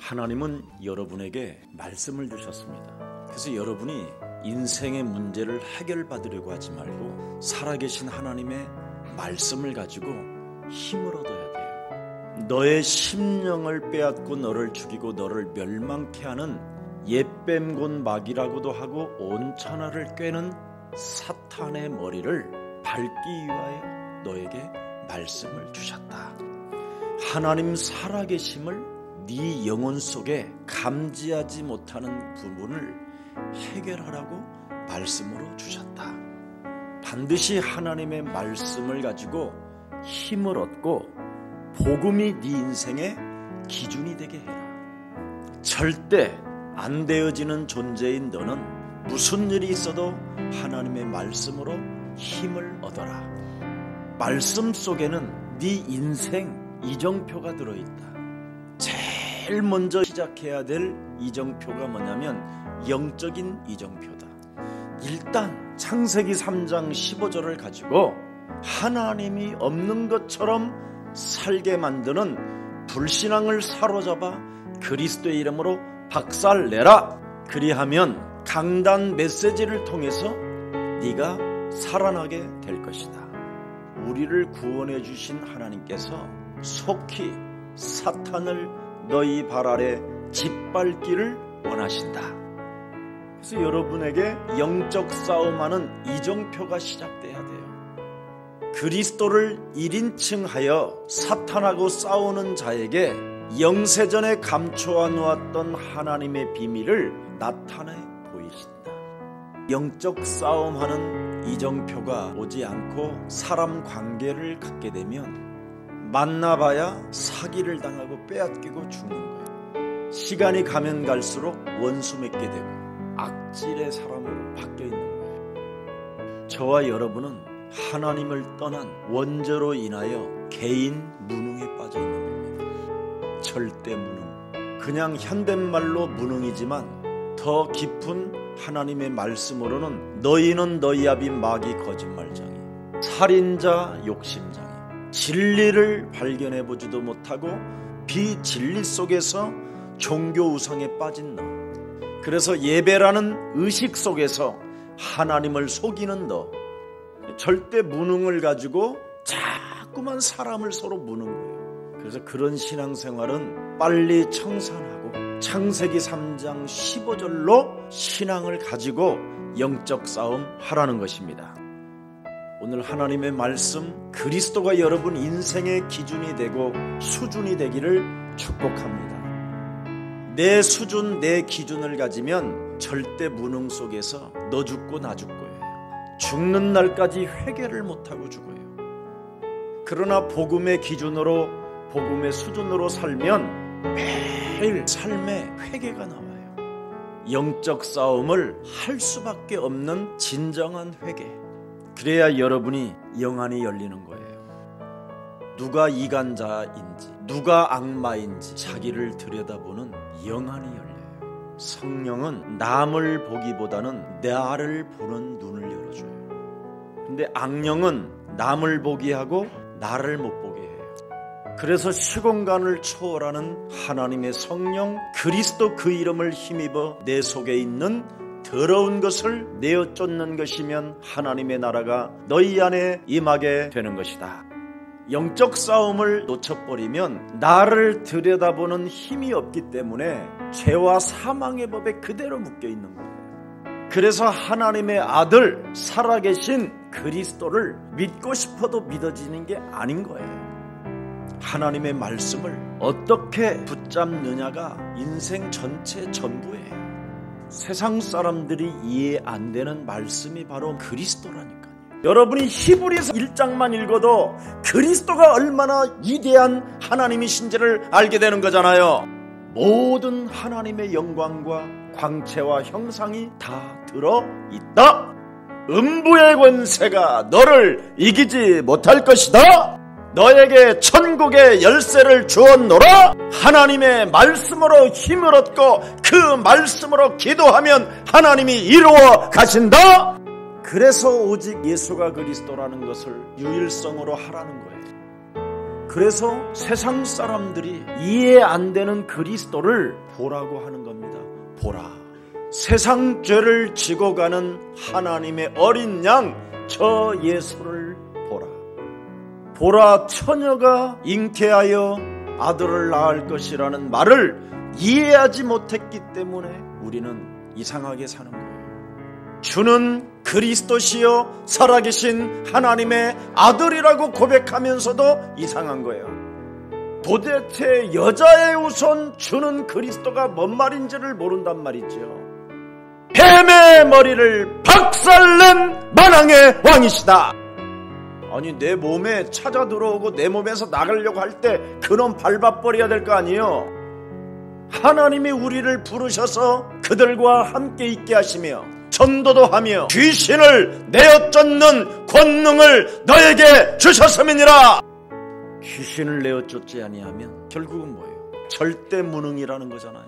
하나님은 여러분에게 말씀을 주셨습니다. 그래서 여러분이 인생의 문제를 해결받으려고 하지 말고 살아계신 하나님의 말씀을 가지고 힘을 얻어야 돼요. 너의 심령을 빼앗고 너를 죽이고 너를 멸망케 하는 옛뱀곤 마귀라고도 하고 온 천하를 꿰는 사탄의 머리를 밟기 위하여 너에게 말씀을 주셨다. 하나님 살아계심을 네 영혼 속에 감지하지 못하는 부분을 해결하라고 말씀으로 주셨다. 반드시 하나님의 말씀을 가지고 힘을 얻고 복음이 네 인생의 기준이 되게 해라. 절대 안 되어지는 존재인 너는 무슨 일이 있어도 하나님의 말씀으로 힘을 얻어라. 말씀 속에는 네 인생 이정표가 들어있다. 제일 먼저 시작해야 될 이정표가 뭐냐면 영적인 이정표다. 일단 창세기 3장 15절을 가지고 하나님이 없는 것처럼 살게 만드는 불신앙을 사로잡아 그리스도의 이름으로 박살내라. 그리하면 강단 메시지를 통해서 네가 살아나게 될 것이다. 우리를 구원해 주신 하나님께서 속히 사탄을 너희 발 아래 짓밟기를 원하신다. 그래서 여러분에게 영적 싸움하는 이정표가 시작돼야 돼요. 그리스도를 1인칭하여 사탄하고 싸우는 자에게 영세전에 감춰 놓았던 하나님의 비밀을 나타내 보이신다. 영적 싸움하는 이정표가 오지 않고 사람 관계를 갖게 되면 만나봐야 사기를 당하고 빼앗기고 죽는 거예요. 시간이 가면 갈수록 원수 맺게 되고 악질의 사람으로 바뀌어 있는 거예요. 저와 여러분은 하나님을 떠난 원죄로 인하여 개인 무능에 빠져 있는 겁니다. 절대 무능. 그냥 현대말로 무능이지만 더 깊은 하나님의 말씀으로는 너희는 너희 아비 마귀 거짓말장이, 살인자 욕심장이, 진리를 발견해보지도 못하고 비진리 속에서 종교 우상에 빠진 너, 그래서 예배라는 의식 속에서 하나님을 속이는 너, 절대 무능을 가지고 자꾸만 사람을 서로 무는 거예요. 그래서 그런 신앙생활은 빨리 청산하고 창세기 3장 15절로 신앙을 가지고 영적 싸움 하라는 것입니다. 오늘 하나님의 말씀, 그리스도가 여러분 인생의 기준이 되고 수준이 되기를 축복합니다. 내 수준, 내 기준을 가지면 절대 무능 속에서 너 죽고 나 죽고예요. 죽는 날까지 회개를 못하고 죽어요. 그러나 복음의 기준으로, 복음의 수준으로 살면 매일 삶에 회개가 나와요. 영적 싸움을 할 수밖에 없는 진정한 회개. 그래야 여러분이 영안이 열리는 거예요. 누가 이간자인지 누가 악마인지 자기를 들여다보는 영안이 열려요. 성령은 남을 보기보다는 나를 보는 눈을 열어줘요. 근데 악령은 남을 보게 하고 나를 못 보게 해요. 그래서 시공간을 초월하는 하나님의 성령 그리스도 그 이름을 힘입어 내 속에 있는 더러운 것을 내어 쫓는 것이면 하나님의 나라가 너희 안에 임하게 되는 것이다. 영적 싸움을 놓쳐버리면 나를 들여다보는 힘이 없기 때문에 죄와 사망의 법에 그대로 묶여있는 거예요. 그래서 하나님의 아들 살아계신 그리스도를 믿고 싶어도 믿어지는 게 아닌 거예요. 하나님의 말씀을 어떻게 붙잡느냐가 인생 전체 전부예요. 세상 사람들이 이해 안 되는 말씀이 바로 그리스도라니까요. 여러분이 히브리서 1장만 읽어도 그리스도가 얼마나 위대한 하나님이신지를 알게 되는 거잖아요. 모든 하나님의 영광과 광채와 형상이 다 들어있다. 음부의 권세가 너를 이기지 못할 것이다. 너에게 천국의 열쇠를 주었노라. 하나님의 말씀으로 힘을 얻고 그 말씀으로 기도하면 하나님이 이루어 가신다. 그래서 오직 예수가 그리스도라는 것을 유일성으로 하라는 거예요. 그래서 세상 사람들이 이해 안 되는 그리스도를 보라고 하는 겁니다. 보라. 세상 죄를 지고 가는 하나님의 어린 양, 저 예수를 보라. 보라, 처녀가 잉태하여 아들을 낳을 것이라는 말을 이해하지 못했기 때문에 우리는 이상하게 사는 거예요. 주는 그리스도시요 살아계신 하나님의 아들이라고 고백하면서도 이상한 거예요. 도대체 여자의 우선 주는 그리스도가 뭔 말인지를 모른단 말이죠. 뱀의 머리를 박살낸 만왕의 왕이시다. 아니, 내 몸에 찾아 들어오고 내 몸에서 나가려고 할 때 그놈 밟아버려야 될 거 아니에요. 하나님이 우리를 부르셔서 그들과 함께 있게 하시며 전도도 하며 귀신을 내어 쫓는 권능을 너에게 주셨음이니라. 귀신을 내어 쫓지 아니하면 결국은 뭐예요? 절대 무능이라는 거잖아요.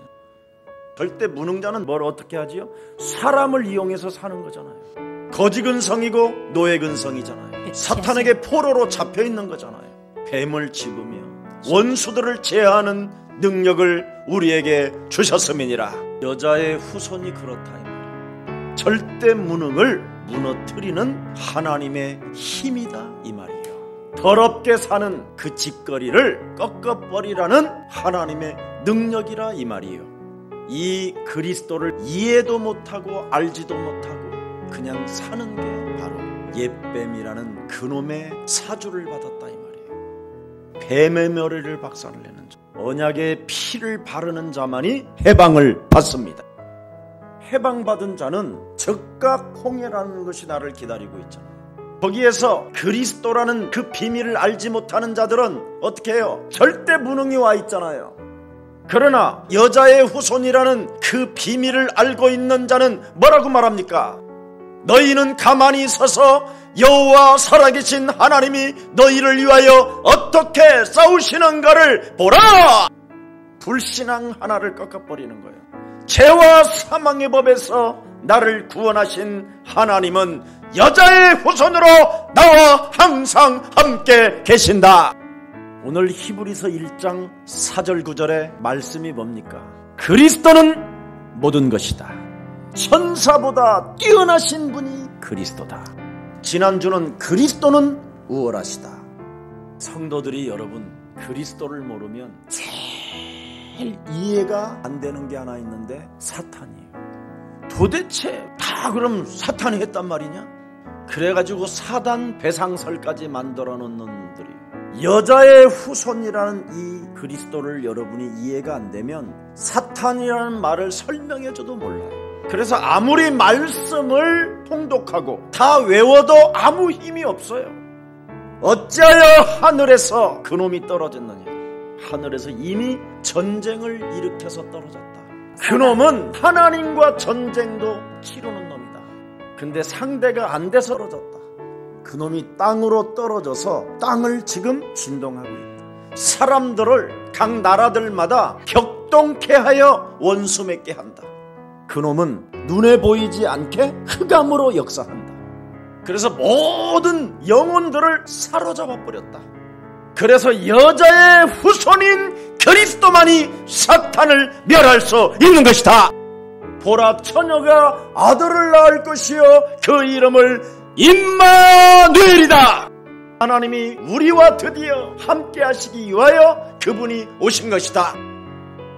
절대 무능자는 뭘 어떻게 하지요? 사람을 이용해서 사는 거잖아요. 거지근성이고 노예근성이잖아요. 사탄에게 포로로 잡혀있는 거잖아요. 뱀을 집으며 원수들을 제하는 능력을 우리에게 주셨음이니라. 여자의 후손이 그렇다 이 말이에요. 절대 무능을 무너뜨리는 하나님의 힘이다 이 말이에요. 더럽게 사는 그 짓거리를 꺾어버리라는 하나님의 능력이라 이 말이에요. 이 그리스도를 이해도 못하고 알지도 못하고 그냥 사는 게 바로 옛뱀이라는 그놈의 사주를 받았다 이 말이에요. 뱀의 머리를 박살내는 자, 언약의 피를 바르는 자만이 해방을 받습니다. 해방받은 자는 즉각 홍해라는 것이 나를 기다리고 있잖아. 거기에서 그리스도라는 그 비밀을 알지 못하는 자들은 어떻게 해요? 절대 무능이 와 있잖아요. 그러나 여자의 후손이라는 그 비밀을 알고 있는 자는 뭐라고 말합니까? 너희는 가만히 서서 여호와 살아계신 하나님이 너희를 위하여 어떻게 싸우시는가를 보라! 불신앙 하나를 꺾어버리는 거예요. 죄와 사망의 법에서 나를 구원하신 하나님은 여자의 후손으로 나와 항상 함께 계신다. 오늘 히브리서 1장 4절 9절의 말씀이 뭡니까? 그리스도는 모든 것이다. 천사보다 뛰어나신 분이 그리스도다. 지난주는 그리스도는 우월하시다. 성도들이 여러분 그리스도를 모르면 제일 이해가 안 되는 게 하나 있는데 사탄이에요. 도대체 다 그럼 사탄이 했단 말이냐? 그래가지고 사단 배상설까지 만들어 놓는 놈들이 여자의 후손이라는 이 그리스도를 여러분이 이해가 안 되면 사탄이라는 말을 설명해줘도 몰라요. 그래서 아무리 말씀을 통독하고 다 외워도 아무 힘이 없어요. 어찌하여 하늘에서 그놈이 떨어졌느냐? 하늘에서 이미 전쟁을 일으켜서 떨어졌다. 그놈은 하나님과 전쟁도 치르는 놈이다. 근데 상대가 안 돼서 떨어졌다. 그놈이 땅으로 떨어져서 땅을 지금 진동하고 있다. 사람들을 각 나라들마다 격동케 하여 원수 맺게 한다. 그놈은 눈에 보이지 않게 흑암으로 역사한다. 그래서 모든 영혼들을 사로잡아 버렸다. 그래서 여자의 후손인 그리스도만이 사탄을 멸할 수 있는 것이다. 보라, 처녀가 아들을 낳을 것이요 그 이름을 임마누엘이다. 하나님이 우리와 드디어 함께 하시기 위하여 그분이 오신 것이다.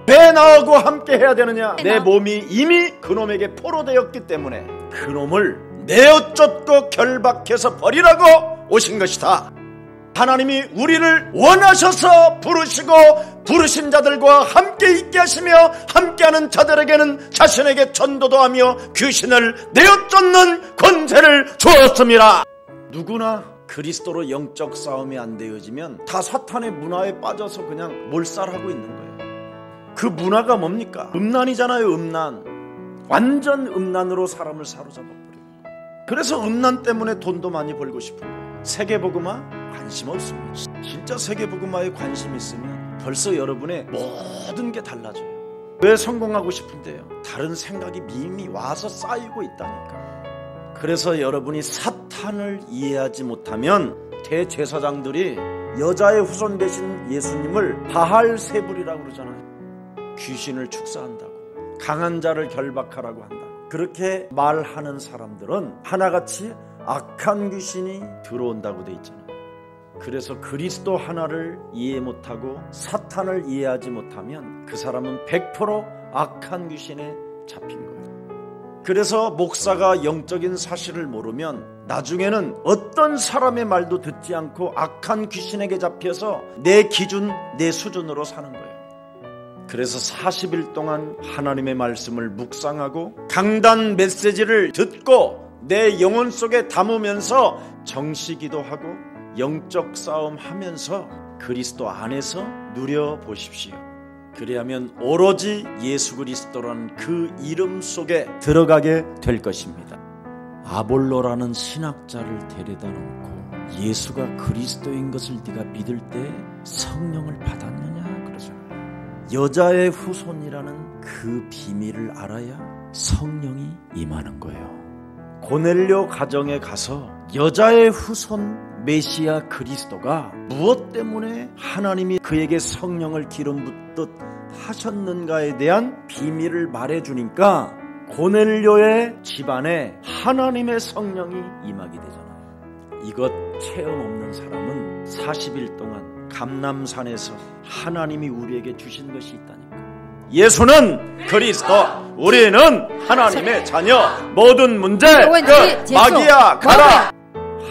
왜 나하고 함께 해야 되느냐? 내 몸이 이미 그놈에게 포로되었기 때문에 그놈을 내어쫓고 결박해서 버리라고 오신 것이다. 하나님이 우리를 원하셔서 부르시고 부르신 자들과 함께 있게 하시며 함께하는 자들에게는 자신에게 전도도 하며 귀신을 내어쫓는 권세를 주었습니다. 누구나 그리스도로 영적 싸움이 안 되어지면 다 사탄의 문화에 빠져서 그냥 몰살하고 있는 거예요. 그 문화가 뭡니까? 음란이잖아요. 음란. 완전 음란으로 사람을 사로잡아 버려요. 그래서 음란 때문에 돈도 많이 벌고 싶은 거예요. 세계복음화 관심 없습니다. 진짜 세계복음화에 관심 있으면 벌써 여러분의 모든 게 달라져요. 왜 성공하고 싶은데요? 다른 생각이 이미 와서 쌓이고 있다니까. 그래서 여러분이 사탄을 이해하지 못하면 대제사장들이 여자의 후손 되신 예수님을 바알세불이라고 그러잖아요. 귀신을 축사한다고, 강한 자를 결박하라고 한다고. 그렇게 말하는 사람들은 하나같이 악한 귀신이 들어온다고 돼 있잖아요. 그래서 그리스도 하나를 이해 못하고 사탄을 이해하지 못하면 그 사람은 100% 악한 귀신에 잡힌 거예요. 그래서 목사가 영적인 사실을 모르면 나중에는 어떤 사람의 말도 듣지 않고 악한 귀신에게 잡혀서 내 기준, 내 수준으로 사는 거예요. 그래서 40일 동안 하나님의 말씀을 묵상하고 강단 메시지를 듣고 내 영혼 속에 담으면서 정시기도하고 영적 싸움 하면서 그리스도 안에서 누려보십시오. 그리하면 오로지 예수 그리스도라는 그 이름 속에 들어가게 될 것입니다. 아볼로라는 신학자를 데려다 놓고 예수가 그리스도인 것을 네가 믿을 때 성령을 받았느냐 그러잖아요. 여자의 후손이라는 그 비밀을 알아야 성령이 임하는 거예요. 고넬료 가정에 가서 여자의 후손 메시아 그리스도가 무엇 때문에 하나님이 그에게 성령을 기름 붓듯 하셨는가에 대한 비밀을 말해주니까 고넬료의 집안에 하나님의 성령이 임하게 되잖아요. 이것 체험 없는 사람은 40일 동안 감람산에서 하나님이 우리에게 주신 것이 있다니까. 예수는 그리스도, 우리는 하나님의 자녀, 모든 문제 끝, 마귀야 가라.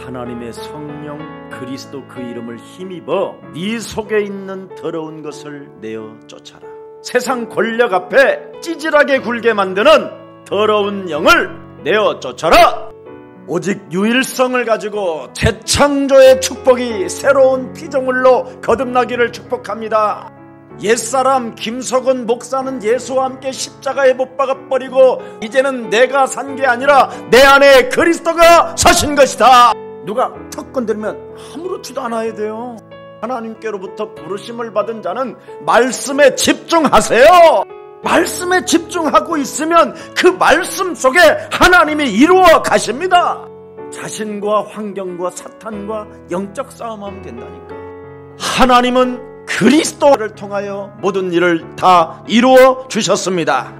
하나님의 성령 그리스도 그 이름을 힘입어 네 속에 있는 더러운 것을 내어 쫓아라. 세상 권력 앞에 찌질하게 굴게 만드는 더러운 영을 내어 쫓아라. 오직 유일성을 가지고 재창조의 축복이 새로운 피조물로 거듭나기를 축복합니다. 옛사람 김석은 목사는 예수와 함께 십자가에 못 박아버리고 이제는 내가 산 게 아니라 내 안에 그리스도가 사신 것이다. 누가 턱 건드리면 아무렇지도 않아야 돼요. 하나님께로부터 부르심을 받은 자는 말씀에 집중하세요. 말씀에 집중하고 있으면 그 말씀 속에 하나님이 이루어 가십니다. 자신과 환경과 사탄과 영적 싸움하면 된다니까. 하나님은 그리스도를 통하여 모든 일을 다 이루어 주셨습니다.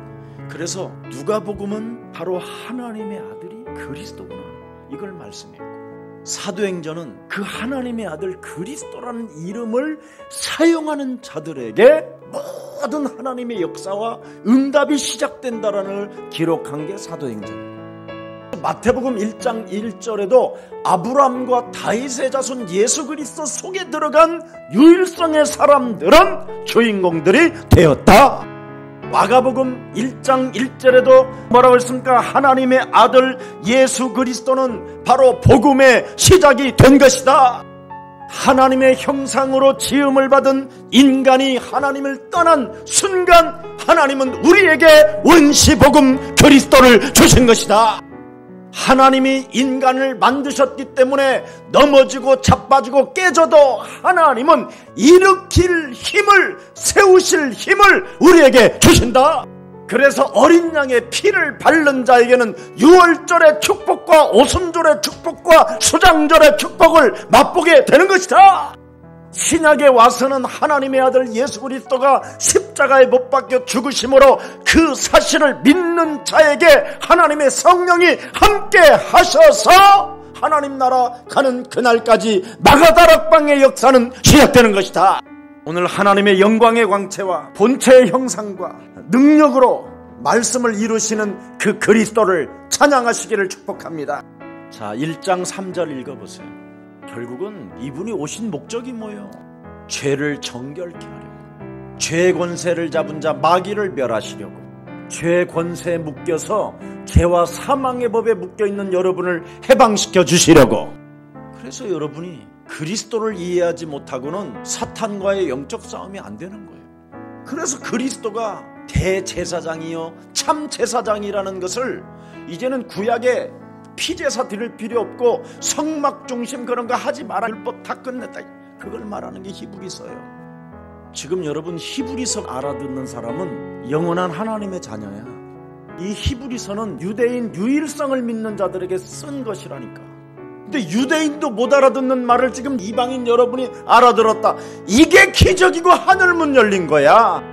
그래서 누가복음은 바로 하나님의 아들이 그리스도구나, 이걸 말씀해요. 사도행전은 그 하나님의 아들 그리스도라는 이름을 사용하는 자들에게 모든 하나님의 역사와 응답이 시작된다라는 걸 기록한 게 사도행전이에요. 마태복음 1장 1절에도 아브라함과 다윗의 자손 예수 그리스도 속에 들어간 유일성의 사람들은 주인공들이 되었다. 마가복음 1장 1절에도 뭐라고 했습니까? 하나님의 아들 예수 그리스도는 바로 복음의 시작이 된 것이다. 하나님의 형상으로 지음을 받은 인간이 하나님을 떠난 순간 하나님은 우리에게 원시복음 그리스도를 주신 것이다. 하나님이 인간을 만드셨기 때문에 넘어지고 자빠지고 깨져도 하나님은 일으킬 힘을, 세우실 힘을 우리에게 주신다. 그래서 어린 양의 피를 바른 자에게는 유월절의 축복과 오순절의 축복과 수장절의 축복을 맛보게 되는 것이다. 신약에 와서는 하나님의 아들 예수 그리스도가 십자가에 못 박혀 죽으심으로 그 사실을 믿는 자에게 하나님의 성령이 함께 하셔서 하나님 나라 가는 그날까지 마가다락방의 역사는 시작되는 것이다. 오늘 하나님의 영광의 광채와 본체의 형상과 능력으로 말씀을 이루시는 그 그리스도를 찬양하시기를 축복합니다. 자, 1장 3절 읽어보세요. 결국은 이분이 오신 목적이 뭐예요? 죄를 정결케 하려고, 죄 권세를 잡은 자 마귀를 멸하시려고, 죄 권세에 묶여서 죄와 사망의 법에 묶여있는 여러분을 해방시켜 주시려고. 그래서 여러분이 그리스도를 이해하지 못하고는 사탄과의 영적 싸움이 안 되는 거예요. 그래서 그리스도가 대제사장이요 참 제사장이라는 것을 이제는 구약에 피제사 드릴 필요 없고 성막 중심 그런 거 하지 마라, 율법 다 끝냈다, 그걸 말하는 게 히브리서예요. 지금 여러분 히브리서 알아듣는 사람은 영원한 하나님의 자녀야. 이 히브리서는 유대인 유일성을 믿는 자들에게 쓴 것이라니까. 근데 유대인도 못 알아듣는 말을 지금 이방인 여러분이 알아들었다. 이게 기적이고 하늘문 열린 거야.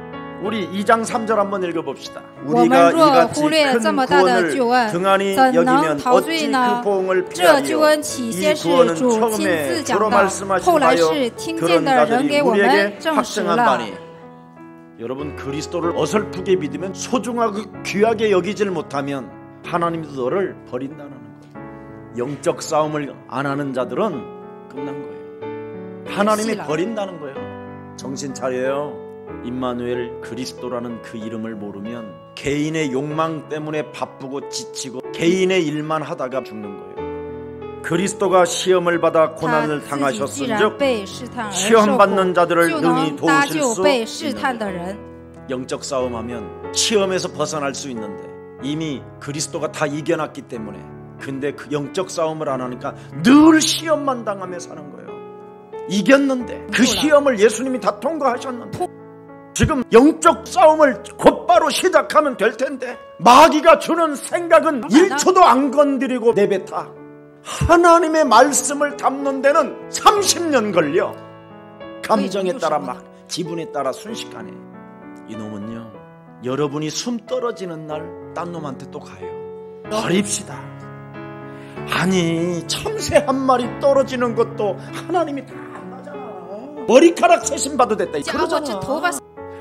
우리 2장 3절 한번 읽어봅시다. 우리가 이같이 큰 구원을 등한히 여기면 어찌 그 보응을 피하리요. 이 구원은 처음에 주로 말씀하신 바요 그런 자들이 우리에게 확증한 바니. 여러분, 그리스도를 어설프게 믿으면 소중하고 귀하게 여기질 못하면 하나님도 너를 버린다는 거예요. 영적 싸움을 안 하는 자들은 끝난 거예요. 하나님이 버린다는 거예요. 정신 차려요. 임마누엘 그리스도라는 그 이름을 모르면 개인의 욕망 때문에 바쁘고 지치고 개인의 일만 하다가 죽는 거예요. 그리스도가 시험을 받아 고난을 당하셨은즉 시험받는 자들을 능히 도우실 수 있는. 영적 싸움하면 시험에서 벗어날 수 있는데 이미 그리스도가 다 이겨놨기 때문에. 근데 그 영적 싸움을 안 하니까 늘 시험만 당하며 사는 거예요. 이겼는데 그 시험을 예수님이 다 통과하셨는데 지금 영적 싸움을 곧바로 시작하면 될 텐데 마귀가 주는 생각은 1초도 안 건드리고 내뱉어. 하나님의 말씀을 담는 데는 30년 걸려. 감정에 따라 막 지분에 따라 순식간에. 이놈은요, 여러분이 숨 떨어지는 날 딴 놈한테 또 가요. 버립시다. 아니, 참새 한 마리 떨어지는 것도 하나님이 다 안다잖아. 머리카락 세심받도 됐다 그러잖아.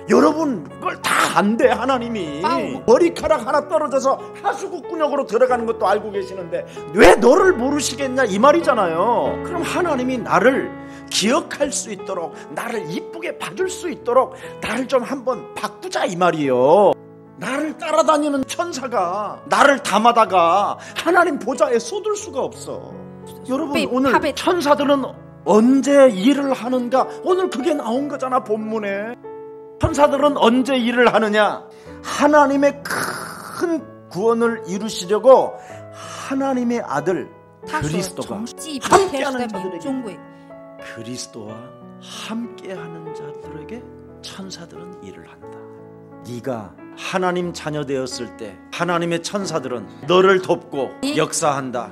여러분 그걸 다 안돼. 하나님이 머리카락 하나 떨어져서 하수구꾼역으로 들어가는 것도 알고 계시는데 왜 너를 모르시겠냐 이 말이잖아요. 그럼 하나님이 나를 기억할 수 있도록, 나를 이쁘게 봐줄 수 있도록 나를 좀 한번 바꾸자 이 말이에요. 나를 따라다니는 천사가 나를 담아다가 하나님 보좌에 쏟을 수가 없어. 여러분, 오늘 천사들은 언제 일을 하는가? 오늘 그게 나온 거잖아, 본문에. 천사들은 언제 일을 하느냐? 하나님의 큰 구원을 이루시려고 하나님의 아들 그리스도가 함께하는 자들에게, 그리스도와 함께하는 자들에게 천사들은 일을 한다. 네가 하나님 자녀 되었을 때 하나님의 천사들은 너를 돕고 역사한다.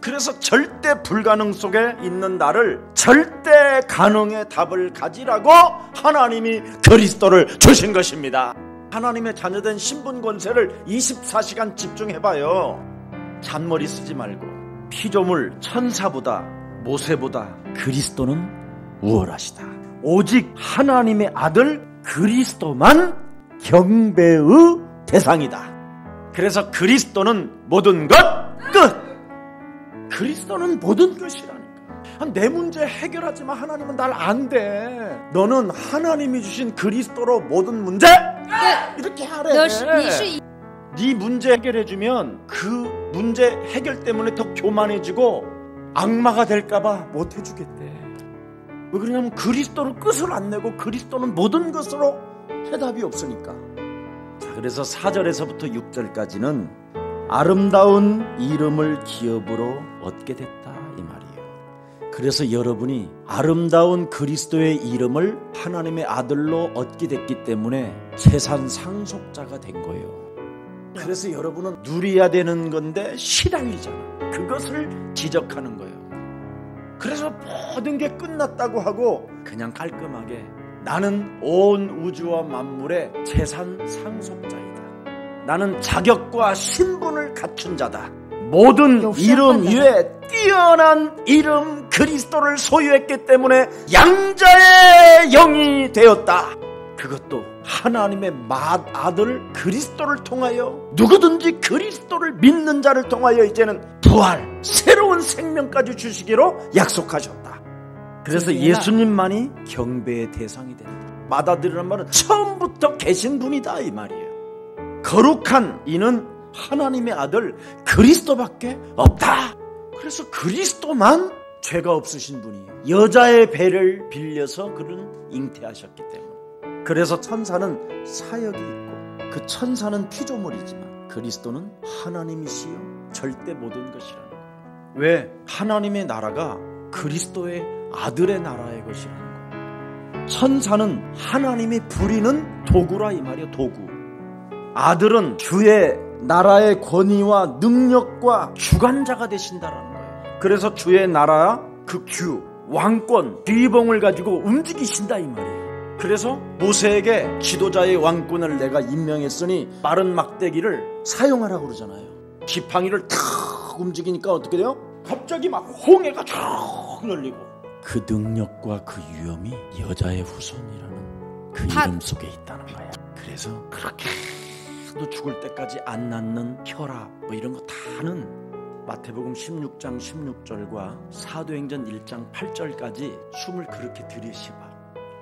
그래서 절대 불가능 속에 있는 나를 절대 가능의 답을 가지라고 하나님이 그리스도를 주신 것입니다. 하나님의 자녀된 신분 권세를 24시간 집중해봐요. 잔머리 쓰지 말고. 피조물 천사보다 모세보다 그리스도는 우월하시다. 오직 하나님의 아들 그리스도만 경배의 대상이다. 그래서 그리스도는 모든 것 끝. 그리스도는 모든 것이라니까. 내 문제 해결하지만 하나님은 날 안 돼. 너는 하나님이 주신 그리스도로 모든 문제 이렇게 하래. 네 문제 해결해주면 그 문제 해결 때문에 더 교만해지고 악마가 될까봐 못 해주겠대. 왜 그러냐면 그리스도를 끝을 안 내고 그리스도는 모든 것으로 해답이 없으니까. 자, 그래서 4절에서부터 6절까지는 아름다운 이름을 기업으로 얻게 됐다 이 말이에요. 그래서 여러분이 아름다운 그리스도의 이름을 하나님의 아들로 얻게 됐기 때문에 재산 상속자가 된 거예요. 그래서 여러분은 누려야 되는 건데 시달리잖아. 그것을 지적하는 거예요. 그래서 모든 게 끝났다고 하고 그냥 깔끔하게 나는 온 우주와 만물의 재산 상속자이다. 나는 자격과 신분을 갖춘 자다. 모든 이름 위에 뛰어난 이름 그리스도를 소유했기 때문에 양자의 영이 되었다. 그것도 하나님의 아들 그리스도를 통하여 누구든지 그리스도를 믿는 자를 통하여 이제는 부활, 새로운 생명까지 주시기로 약속하셨다. 그래서 예수님만이 경배의 대상이 된다. 받아들이는 말은 처음부터 계신 분이다 이 말이에요. 거룩한 이는 하나님의 아들 그리스도밖에 없다. 그래서 그리스도만 죄가 없으신 분이에요. 여자의 배를 빌려서 그는 잉태하셨기 때문에. 그래서 천사는 사역이 있고 그 천사는 피조물이지만 그리스도는 하나님이시요 절대 모든 것이라는 거예요. 왜? 하나님의 나라가 그리스도의 아들의 나라의 것이라는 거예요. 천사는 하나님이 부리는 도구라 이 말이에요. 도구. 아들은 주의 나라의 권위와 능력과 주관자가 되신다라는 거예요. 그래서 주의 나라, 그 규, 왕권, 비봉을 가지고 움직이신다 이 말이에요. 그래서 모세에게 지도자의 왕권을 내가 임명했으니 마른 막대기를 사용하라고 그러잖아요. 지팡이를 탁 움직이니까 어떻게 돼요? 갑자기 막 홍해가 쫙 열리고, 그 능력과 그 위엄이 여자의 후손이라는 그 이름 속에 있다는 거야. 그래서 그렇게도 죽을 때까지 안 낫는 혈압 뭐 이런 거 다는 마태복음 16장 16절과 사도행전 1장 8절까지 숨을 그렇게 들이쉬봐.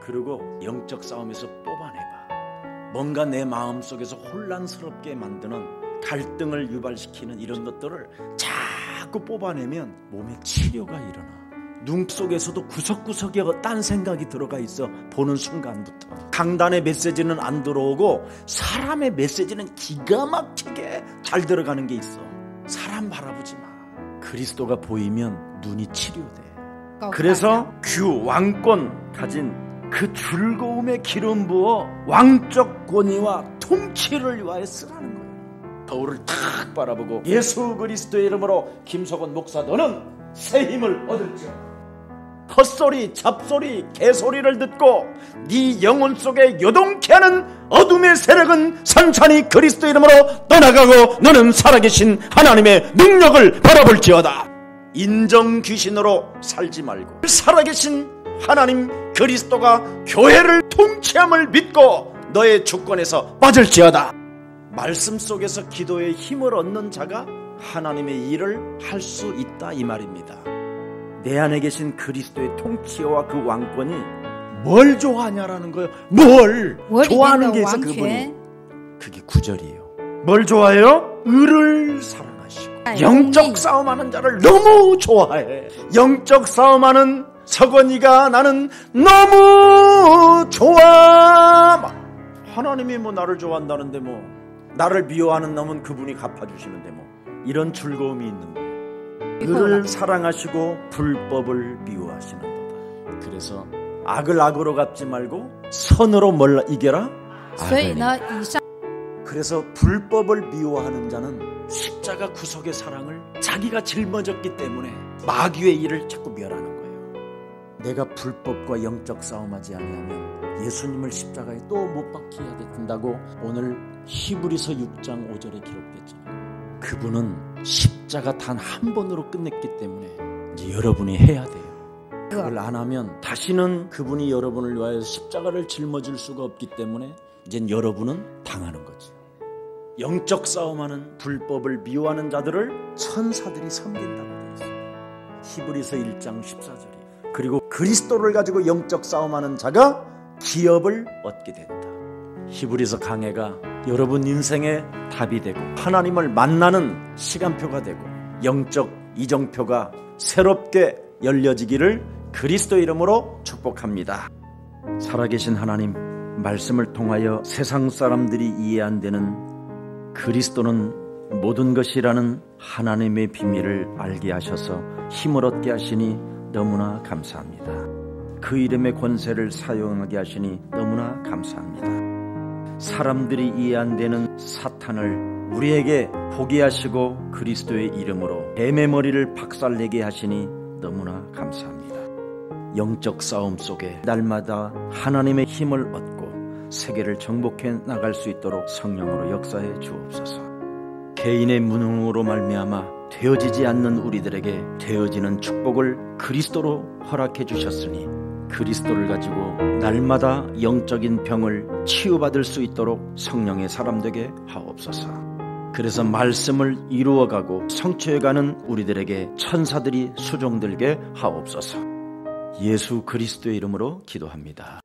그리고 영적 싸움에서 뽑아내봐. 뭔가 내 마음속에서 혼란스럽게 만드는 갈등을 유발시키는 이런 것들을 자꾸 뽑아내면 몸에 치료가 일어나. 눈 속에서도 구석구석에 딴 생각이 들어가 있어. 보는 순간부터 강단의 메시지는 안 들어오고 사람의 메시지는 기가 막히게 잘 들어가는 게 있어. 사람 바라보지 마. 그리스도가 보이면 눈이 치료돼. 그래서 규, 왕권 가진 그 즐거움에 기름 부어 왕적 권위와 통치를 위하여 쓰라는 거예요. 거울을 탁 바라보고 예수 그리스도의 이름으로 김석원 목사 너는 새 힘을 얻을지어다. 헛소리, 잡소리, 개소리를 듣고 네 영혼 속에 요동케 하는 어둠의 세력은 산산이 그리스도 이름으로 떠나가고 너는 살아계신 하나님의 능력을 바라볼지어다. 인정 귀신으로 살지 말고 살아계신 하나님 그리스도가 교회를 통치함을 믿고 너의 주권에서 빠질지어다. 말씀 속에서 기도의 힘을 얻는 자가 하나님의 일을 할 수 있다 이 말입니다. 내 안에 계신 그리스도의 통치와 그 왕권이 뭘 좋아하냐라는 거예요. 뭘 좋아하는 게 있어 그분이. 그게 9절이에요. 뭘 좋아해요? 의를 사랑하시고 영적 싸움하는 자를 너무 좋아해. 영적 싸움하는 서건이가 나는 너무 좋아. 하나님이 뭐 나를 좋아한다는데 뭐 나를 미워하는 놈은 그분이 갚아주시는데 뭐 이런 즐거움이 있는 거예요. 의를 사랑하시고 불법을 미워하시는도다. 그래서 악을 악으로 갚지 말고 선으로 뭘 이겨라? 악을. 그래서 불법을 미워하는 자는 십자가 구속의 사랑을 자기가 짊어졌기 때문에 마귀의 일을 자꾸 멸하는 거예요. 내가 불법과 영적 싸움하지 아니하면 예수님을 십자가에 또 못 박혀야 된다고 오늘 히브리서 6장 5절에 기록됐잖아요. 그분은 십자가 단 한 번으로 끝냈기 때문에 이제 여러분이 해야 돼요. 그걸 안 하면 다시는 그분이 여러분을 위하여 십자가를 짊어질 수가 없기 때문에 이젠 여러분은 당하는 거죠. 영적 싸움하는 불법을 미워하는 자들을 천사들이 섬긴다고 되어 있어요. 히브리서 1장 14절이에요. 그리고 그리스도를 가지고 영적 싸움하는 자가 기업을 얻게 된다. 히브리서 강해가 여러분 인생의 답이 되고 하나님을 만나는 시간표가 되고 영적 이정표가 새롭게 열려지기를 그리스도 이름으로 축복합니다. 살아계신 하나님, 말씀을 통하여 세상 사람들이 이해 안 되는 그리스도는 모든 것이라는 하나님의 비밀을 알게 하셔서 힘을 얻게 하시니 너무나 감사합니다. 그 이름의 권세를 사용하게 하시니 너무나 감사합니다. 사람들이 이해 안 되는 사탄을 우리에게 보게 하시고 그리스도의 이름으로 뱀의 머리를 박살내게 하시니 너무나 감사합니다. 영적 싸움 속에 날마다 하나님의 힘을 얻고 세계를 정복해 나갈 수 있도록 성령으로 역사해 주옵소서. 개인의 무능으로 말미암아 되어지지 않는 우리들에게 되어지는 축복을 그리스도로 허락해 주셨으니 그리스도를 가지고 날마다 영적인 병을 치유받을 수 있도록 성령의 사람 되게 하옵소서. 그래서 말씀을 이루어가고 성취해가는 우리들에게 천사들이 수종들게 하옵소서. 예수 그리스도의 이름으로 기도합니다.